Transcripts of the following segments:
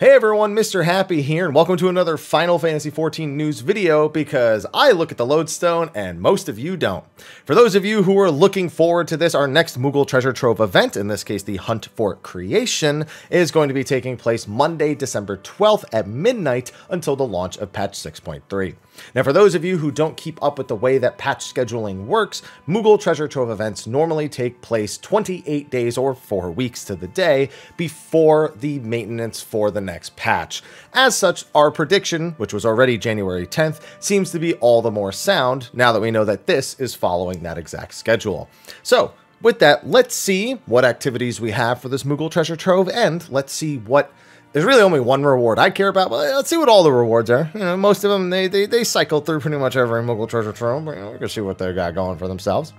Hey everyone, Mr. Happy here, and welcome to another Final Fantasy XIV news video, because I look at the lodestone and most of you don't. For those of you who are looking forward to this, our next Moogle Treasure Trove event, in this case the Hunt for Creation, is going to be taking place Monday, December 12th at midnight until the launch of patch 6.3. Now, for those of you who don't keep up with the way that patch scheduling works, Moogle Treasure Trove events normally take place 28 days or 4 weeks to the day before the maintenance for the next patch. As such, our prediction, which was already January 10th, seems to be all the more sound now that we know that this is following that exact schedule. So, with that, let's see what activities we have for this Moogle Treasure Trove, and let's see what... There's really only one reward I care about, but let's see what all the rewards are. You know, most of them, they cycle through pretty much every Moogle Treasure Trove, but we can see what they got going for themselves.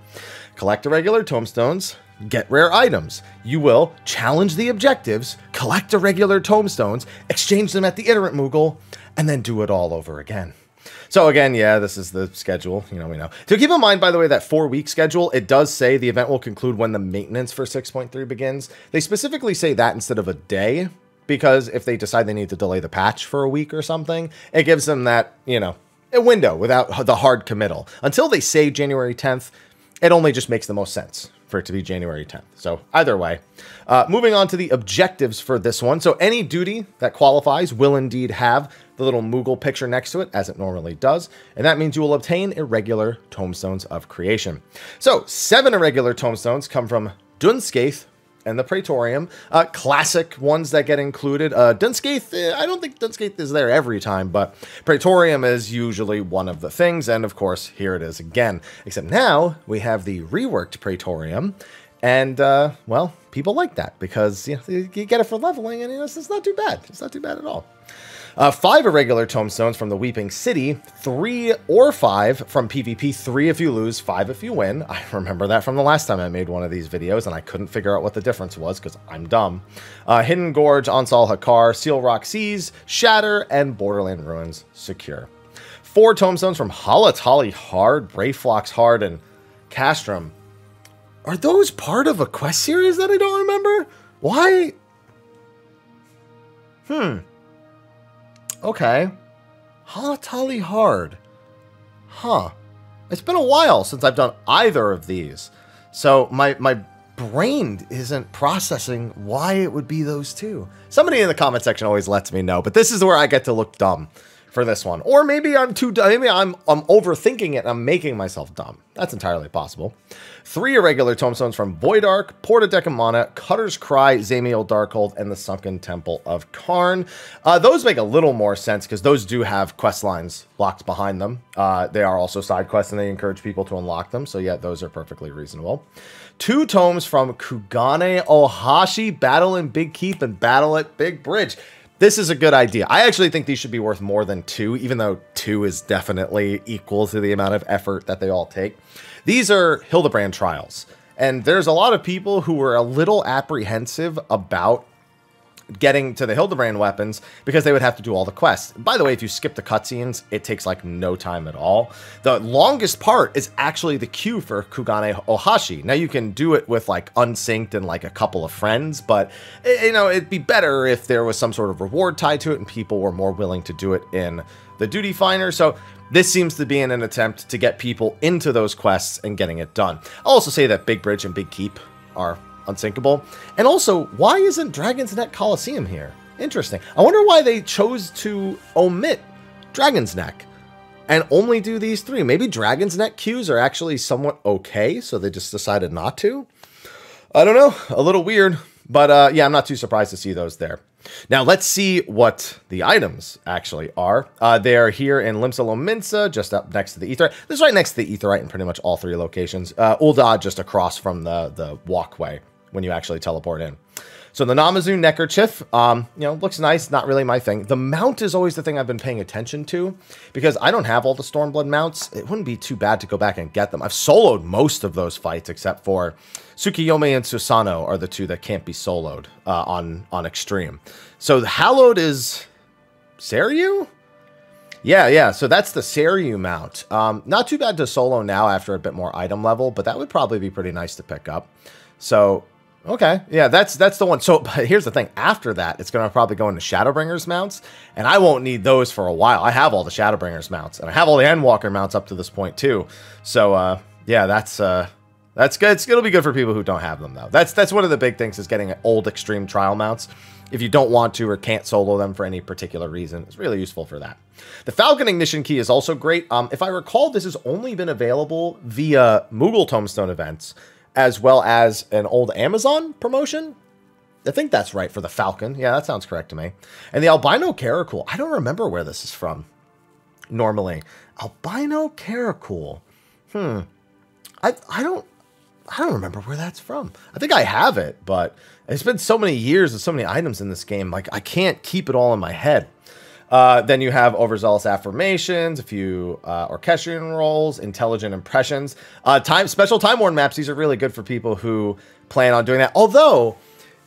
Collect irregular tomestones, get rare items. You will challenge the objectives, collect irregular tomestones, exchange them at the iterant Moogle, and then do it all over again. So again, yeah, this is the schedule, we know. So keep in mind, by the way, that 4-week schedule, it does say the event will conclude when the maintenance for 6.3 begins. They specifically say that instead of a day, because if they decide they need to delay the patch for a week or something, it gives them that, a window without the hard committal. Until they say January 10th, it only just makes the most sense for it to be January 10th. So either way, moving on to the objectives for this one. So any duty that qualifies will indeed have the little Moogle picture next to it, as it normally does. And that means you will obtain irregular tomestones of creation. So 7 irregular tomestones come from Dunskaith and the Praetorium. Classic ones that get included. Dunskaith, I don't think Dunskaith is there every time, but Praetorium is usually one of the things, and of course, here it is again. Except now, we have the reworked Praetorium, and, well, people like that, because you get it for leveling, and it's not too bad. It's not too bad at all. 5 irregular tomestones from the Weeping City, 3 or 5 from PvP, 3 if you lose, 5 if you win. I remember that from the last time I made one of these videos, and I couldn't figure out what the difference was, because I'm dumb. Hidden Gorge, Ansal Hakar, Seal Rock Seas, Shatter, and Borderland Ruins secure. 4 tomestones from Halatali Hard, Brayflox Hard, and Castrum. Are those part of a quest series that I don't remember? Why? Okay. Halatali Hard. Huh. It's been a while since I've done either of these. So my brain isn't processing why it would be those two. Somebody in the comment section always lets me know, but this is where I get to look dumb for this one. Or maybe I'm too dumb. Maybe I'm overthinking it and I'm making myself dumb. That's entirely possible. 3 irregular tomestones from Void Ark, Port of Decamana, Cutter's Cry, Zamiel Darkhold, and the Sunken Temple of Karn. Those make a little more sense because those do have quest lines locked behind them. They are also side quests and they encourage people to unlock them. So yeah, those are perfectly reasonable. 2 tomes from Kugane Ohashi, Battle in Big Keep and Battle at Big Bridge. This is a good idea. I actually think these should be worth more than 2, even though 2 is definitely equal to the amount of effort that they all take. These are Hildebrand trials, and there's a lot of people who were a little apprehensive about getting to the Hildebrand weapons because they would have to do all the quests. By the way, if you skip the cutscenes, it takes like no time at all. The longest part is actually the queue for Kugane Ohashi. Now you can do it with like unsynced and like a couple of friends, but it'd be better if there was some sort of reward tied to it and people were more willing to do it in the duty finder. So this seems to be in an attempt to get people into those quests and getting it done. I'll also say that Big Bridge and Big Keep are unsinkable. And also, why isn't Dragon's Neck Coliseum here? Interesting. I wonder why they chose to omit Dragon's Neck and only do these 3. Maybe Dragon's Neck queues are actually somewhat okay, so they just decided not to. I don't know. A little weird. But yeah, I'm not too surprised to see those there. Now, let's see what the items actually are. They are here in Limsa Lominsa, just up next to the Aetheryte. This is right next to the Aetheryte in pretty much all 3 locations. Uldad just across from the walkway when you actually teleport in. So the Namazu neckerchief, looks nice, not really my thing. The mount is always the thing I've been paying attention to because I don't have all the Stormblood mounts. It wouldn't be too bad to go back and get them. I've soloed most of those fights except for Tsukiyomi and Susano are the 2 that can't be soloed on Extreme. So the Hallowed is Seiryu? Yeah, so that's the Seiryu mount. Not too bad to solo now after a bit more item level, but that would probably be pretty nice to pick up. So Okay, yeah, that's the one. So but here's the thing. After that, it's going to probably go into Shadowbringers mounts, and I won't need those for a while. I have all the Shadowbringers mounts, and I have all the Endwalker mounts up to this point too. So yeah, that's good. It'll be good for people who don't have them though. That's one of the big things is getting old Extreme Trial mounts. If you don't want to or can't solo them for any particular reason, it's really useful for that. The Falcon Ignition Key is also great. If I recall, this has only been available via Moogle Tombstone events, as well as an old Amazon promotion. I think that's right for the Falcon. Yeah, that sounds correct to me. And the Albino Caracool. I don't remember where this is from normally. Albino Caracool. I don't remember where that's from. I think I have it, but it's been so many years and so many items in this game, like I can't keep it all in my head. Then you have Overzealous Affirmations, a few Orchestrion rolls, Intelligent Impressions, special Time Worn maps. These are really good for people who plan on doing that. Although,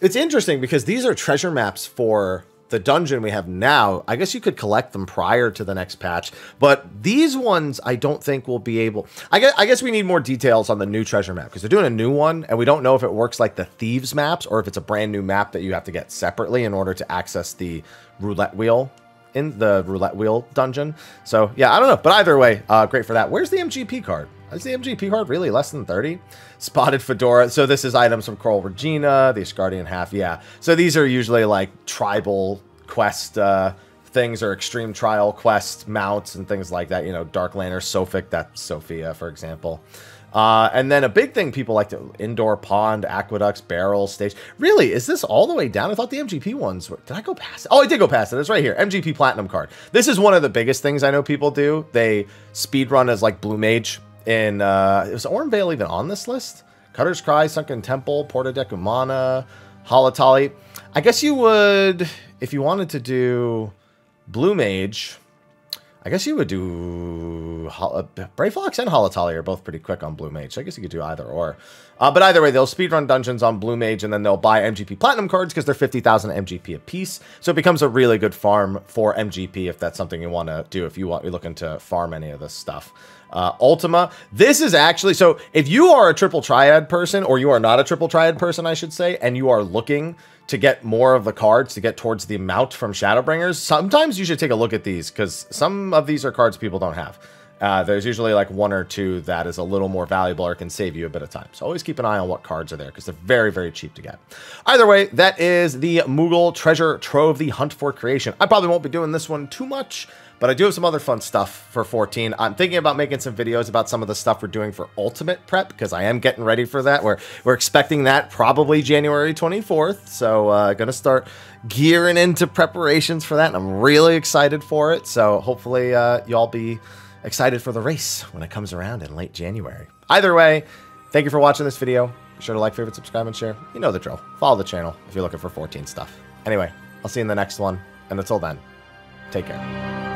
it's interesting because these are treasure maps for the dungeon we have now. I guess you could collect them prior to the next patch, but these ones I don't think will be able. I guess we need more details on the new treasure map because they're doing a new one, and we don't know if it works like the Thieves maps or if it's a brand new map that you have to get separately in order to access the roulette wheel in the roulette wheel dungeon. So yeah, I don't know, but either way, great for that. Where's the MGP card? Is the MGP card really less than 30? Spotted Fedora. So this is items from Coral Regina, the Asgardian Half. Yeah. So these are usually like tribal quest things or extreme trial quest mounts and things like that. You know, Dark Lantern, Sophic, that's Sophia, for example. And then a big thing people like to indoor pond, aqueducts, barrels, stage. Really, is this all the way down? I thought the MGP ones were, did I go past it? Oh, I did go past it. It's right here. MGP Platinum card. This is one of the biggest things I know people do. They speed run as like Blue Mage. In was Ormvale even on this list? Cutter's Cry, Sunken Temple, Porta Decumana, Holotolly. I guess you would, if you wanted to do Blue Mage, I guess you would do Brave Fox and Holotolly are both pretty quick on Blue Mage. So I guess you could do either or. But either way, they'll speedrun dungeons on Blue Mage, and then they'll buy MGP Platinum cards because they're 50,000 MGP a piece. So it becomes a really good farm for MGP if that's something you want to do, if you're looking to farm any of this stuff. Ultima, this is actually, so if you are a triple triad person, or you are not a triple triad person, I should say, and you are looking to get more of the cards to get towards the amount from Shadowbringers, sometimes you should take a look at these because some of these are cards people don't have. There's usually like one or two that is a little more valuable or can save you a bit of time. So always keep an eye on what cards are there because they're very, very cheap to get. Either way, that is the Moogle Treasure Trove, the Hunt for Creation. I probably won't be doing this one too much, but I do have some other fun stuff for 14. I'm thinking about making some videos about some of the stuff we're doing for Ultimate Prep because I am getting ready for that. We're expecting that probably January 24th. So going to start gearing into preparations for that, and I'm really excited for it. So hopefully y'all be excited for the race when it comes around in late January. Either way, thank you for watching this video. Be sure to like, favorite, subscribe, and share. You know the drill. Follow the channel if you're looking for 14 stuff. Anyway, I'll see you in the next one. And until then, take care.